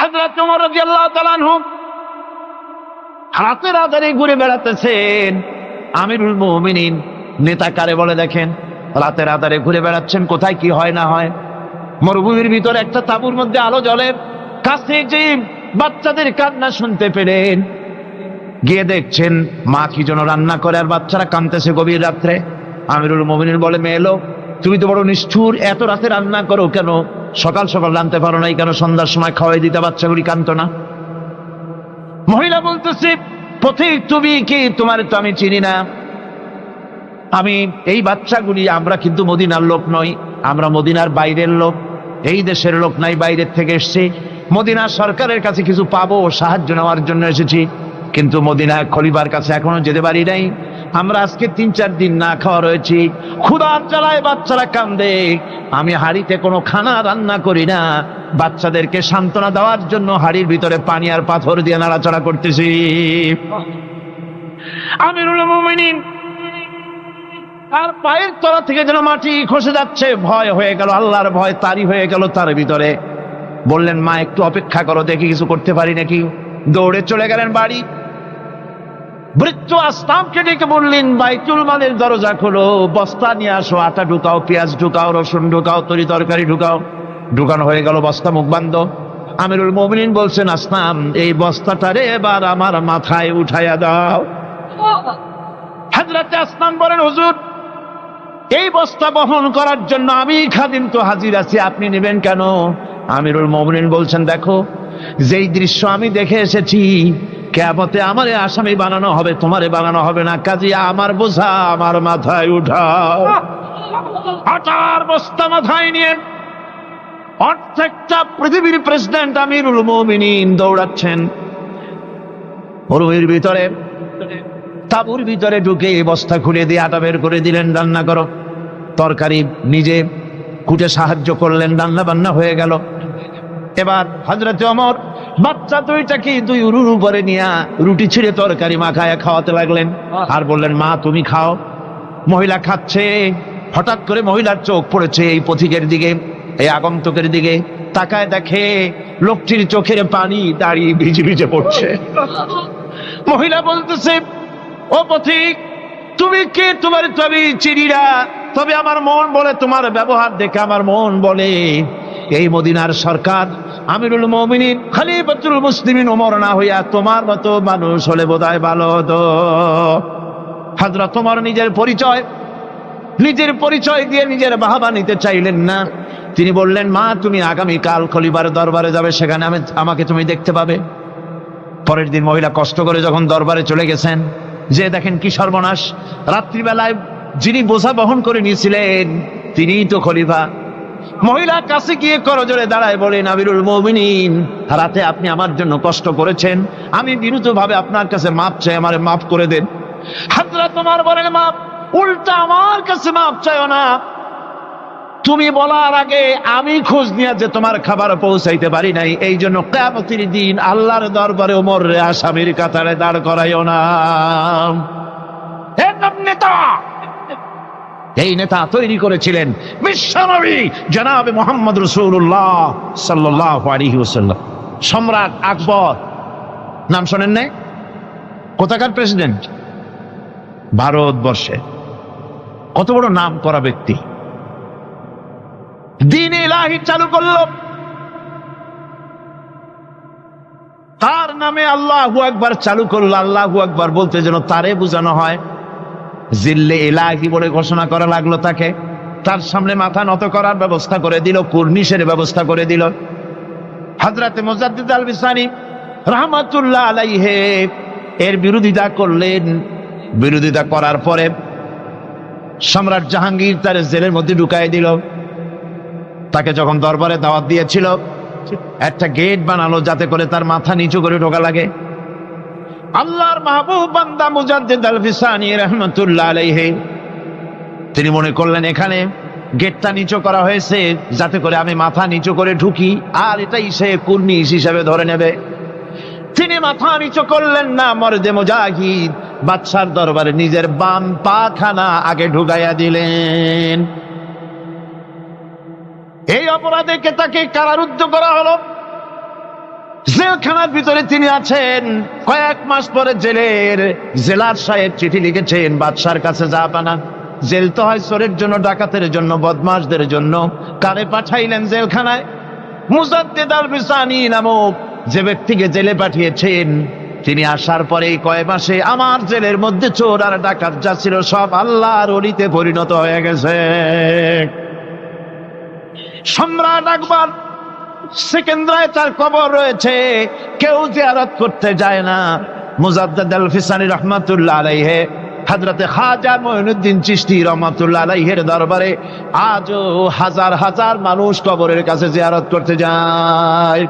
হযরত ওমর রাদিয়াল্লাহু তাআলা আনহু রাতের আধারে ঘুরে বেড়াতেছেন। আমিরুল মুমিনিন নেতা কারে বলে দেখেন, রাতের আধারে ঘুরে বেড়াচ্ছেন, কোথায় কি হয় না হয়। মরুভূমির ভিতরে একটা তাঁবুর মধ্যে আলো জ্বলে, কাছে যে বাচ্চাদের কান্না শুনতে পেলেন, গিয়ে দেখছেন মা কি যেন রান্না করে আর বাচ্চারা কাঁদতেছে গভীর রাত্রে। আমিরুল মুমিনিন বলে, মেয়ে লোক, তুমি তো বড় নিষ্ঠুর, এত রাতে রান্না করো কেন? সকাল সকাল রাঁধতে পারো নাই কেন? সন্ধ্যার সময় খাওয়াই দিতে বাচ্চাগুলি কাঁদতো না। মহিলা বলতেছে, পথিক তুমি কি? তোমার তো আমি চিনি না। আমি এই বাচ্চাগুলি, আমরা কিন্তু মদিনার লোক নই, আমরা মদিনার বাইরের লোক, এই দেশের লোক নাই, বাইরের থেকে এসেছি। মদিনা সরকারের কাছে কিছু পাবো, সাহায্য নেওয়ার জন্য এসেছি, কিন্তু মদিনা খলিফার কাছে এখনো যেতে পারি নাই। আমরা আজকে 3-4 দিন না খাওয়া রয়েছি, ক্ষুধার জ্বালায় বাচ্চারা কান্দে। আমি হাড়িতে কোনো খানা রান্না করি না, বাচ্চাদেরকে সান্ত্বনা দেওয়ার জন্য হাড়ির ভিতরে পানি আর পাথর দিয়ে নাড়াচাড়া করতেছি। আমিরুল মুমিনিন আর পায়ের তলা থেকে যেন মাটি খসে যাচ্ছে, ভয় হয়ে গেল, আল্লাহর ভয় তারই হয়ে গেল তার ভিতরে। বললেন, মা একটু অপেক্ষা করো, দেখি কিছু করতে পারি নাকি। দৌড়ে চলে গেলেন বাড়ি। বৃদ্ধ আসলামকে ডেকে বললেন, বাইতুল মালের দরজা খোলো, বস্তা নিয়ে আসো, আটা ঢুকাও, পেঁয়াজ ঢুকাও, রসুন ঢুকাও, তরি তরকারি ঢুকাও। ঢুকানো হয়ে গেল, বস্তা মুখ বন্ধ। আমিরুল মুমিনিন বলছেন, আসলাম, এই বস্তাটারে এবার আমার মাথায় উঠাইয়া দাও। হযরত আসলাম বলেন, হুজুর, এই বস্তা বহন করার জন্য আমি খাদিম তো হাজির আছি, আপনি নেবেন কেন? আমিরুল মুমিনিন বলছেন, দেখো, যেই দৃশ্য আমি দেখে এসেছি, কিয়ামতে আমারে আসামি বানানো হবে, তোমারে বানানো হবে না, কাজী আমার বোঝা আমার মাথায় উঠাও। আটার বস্তা মাথায় নিয়ে অর্ধেকটা পৃথিবীর প্রেসিডেন্ট আমিরুল মুমিনিন দৌড়াচ্ছেন। মরুভূমির ভিতরে তাঁবুর ভিতরে ঢুকে বস্তা খুলে দিয়ে আটা বের করে দিলেন, রান্না করো। তরকারি নিজে কুটে সাহায্য করলেন, রান্না বান্না হয়ে গেল। এবার হযরত ওমর বাচ্চা দুইটাকে 2 উরুর উপরে নিয়ে রুটি ছিঁড়ে তরকারি মাখায় খাওয়াতে লাগলেন, আর বললেন, মা তুমি খাও। মহিলা খাচ্ছে। হঠাৎ করে মহিলার চোখ পড়েছে এই পথিকের দিকে, এই আগন্তুকের দিকে। তাকায় দেখে লোকটির চোখের পানি দাঁড়িয়ে ভিজে ভিজে পড়ছে। মহিলা বলতেছে, ও পথিক, তুমি কে? তোমার তো আমি চিনি না, তবে আমার মন বলে, তোমার ব্যবহার দেখে আমার মন বলে এই মদিনার সরকার আমিরুল মুমিনিন খলিফাতুল মুসলিমিন ওমর না হইয়া তোমার মতো মানুষ হলে বোধহয় ভালো হতো। হযরত ওমর নিজের পরিচয় দিয়ে নিজের বাহাবা নিতে চাইলেন না। তিনি বললেন, মা তুমি আগামীকাল খলিফার দরবারে যাবে, সেখানে আমাকে তুমি দেখতে পাবে। পরের দিন মহিলা কষ্ট করে যখন দরবারে চলে গেছেন, যে দেখেন কি সর্বনাশ, রাত্রিবেলায় যিনি বোঝা বহন করে নিয়েছিলেন তিনিই তো খলিফা। মহিলা কাছে গিয়ে করজোড়ে দাঁড়ায় বলেন, আমিরুল মুমিনিন, রাতে আপনি আমার জন্য কষ্ট করেছেন, আমি বিরুদ্ধভাবে আপনার কাছে মাপ চাই, আমারে মাফ করে দেন। হযরত ওমর বলেন, মাপ? উল্টা আমার কাছে মাপ চাইও না, তুমি বলার আগে আমি খোঁজ নিয়ে যে তোমার খাবার পৌঁছাইতে পারি নাই, এই জন্য কিয়ামতের দিন আল্লাহর দরবারে ওমর রে আসামির কাতারে দাঁড় করাইও না। নেতা, এই নেতা তৈরি করেছিলেন বিশ্বনবী জনাবে মুহাম্মদ রাসূলুল্লাহ সাল্লাল্লাহু আলাইহি ওয়াসাল্লাম। সম্রাট আকবর, নাম শোনেন নাই? কোথাকার প্রেসিডেন্ট? ভারতবর্ষে। কত বড় নাম করা ব্যক্তি, দ্বীন ইলাহি চালু করল। তার নামে আল্লাহু আকবার চালু করলো। আল্লাহু আকবার বলতে যেন তারে বোঝানো হয়। জিল্লে ইলাহি বলে ঘোষণা করা লাগলো তাকে। তার সামনে মাথা নত করার ব্যবস্থা করে দিল, কুর্নিশের ব্যবস্থা করে দিল। হযরত মুজাদ্দিদ আল বিসানি রাহমাতুল্লাহ আলাইহি এর বিরোধিতা করলেন। বিরোধিতা করার পরে সম্রাট জাহাঙ্গীর তার জেলের মধ্যে ঢুকাই দিল। তাকে যখন দরবারে দাওয়াত দিয়েছিল, একটা গেট বানালো যাতে করে তার মাথা নিচু করে ঢোকা লাগে। আল্লাহর মাহবুব বান্দা মুজাদ্দিদ আল বিসানি রাহমাতুল্লাহ আলাইহি তিনি মনে করলেন এখানে গেটটা নিচু করা হয়েছে যাতে করে আমি মাথা নিচু করে ঢুকি, আর এটাই সে কুর্নিশ হিসেবে ধরে নেবে। তিনি মাথা নিচু করলেন না। মর্দে মুজাহিদ বাদশার দরবারে নিজের বাম পাখানা আগে ঢুকাইয়া দিলেন। এই অপরাধে তাকে কারারুদ্ধ করা হলো। জেলখানার ভিতরে তিনি আছেন। কয়েক মাস পরে জেলার সাহেব চিঠি লিখেছেন বাদশার কাছে, যা বানা জেল তো হয় চোরের জন্য, ডাকাতের জন্য, বদমাশদের জন্য। কারে পাঠাইলেন জেলখানায়? মুজাদ্দেদ আল বিসানি নামক যে ব্যক্তিকে জেলে পাঠিয়েছেন, তিনি আসার পরেই কয় মাসে আমার জেলের মধ্যে চোর আর ডাকাত যা ছিল সব আল্লাহর ওলিতে পরিণত হয়ে গেছে। সম্রাট আকবর সেকেন্দ্রায় তার কবর রয়েছে, কেউ জিয়ারত করতে যায় না। মুজাদ্দেদ আল ফিসানি রহমাতুল্লাহ আলাইহি, হযরতে খাজা মুঈনুদ্দিন চিশতি রহমাতুল্লাহ আলাইহির দরবারে আজও হাজার হাজার মানুষ কবরের কাছে জিয়ারত করতে যায়।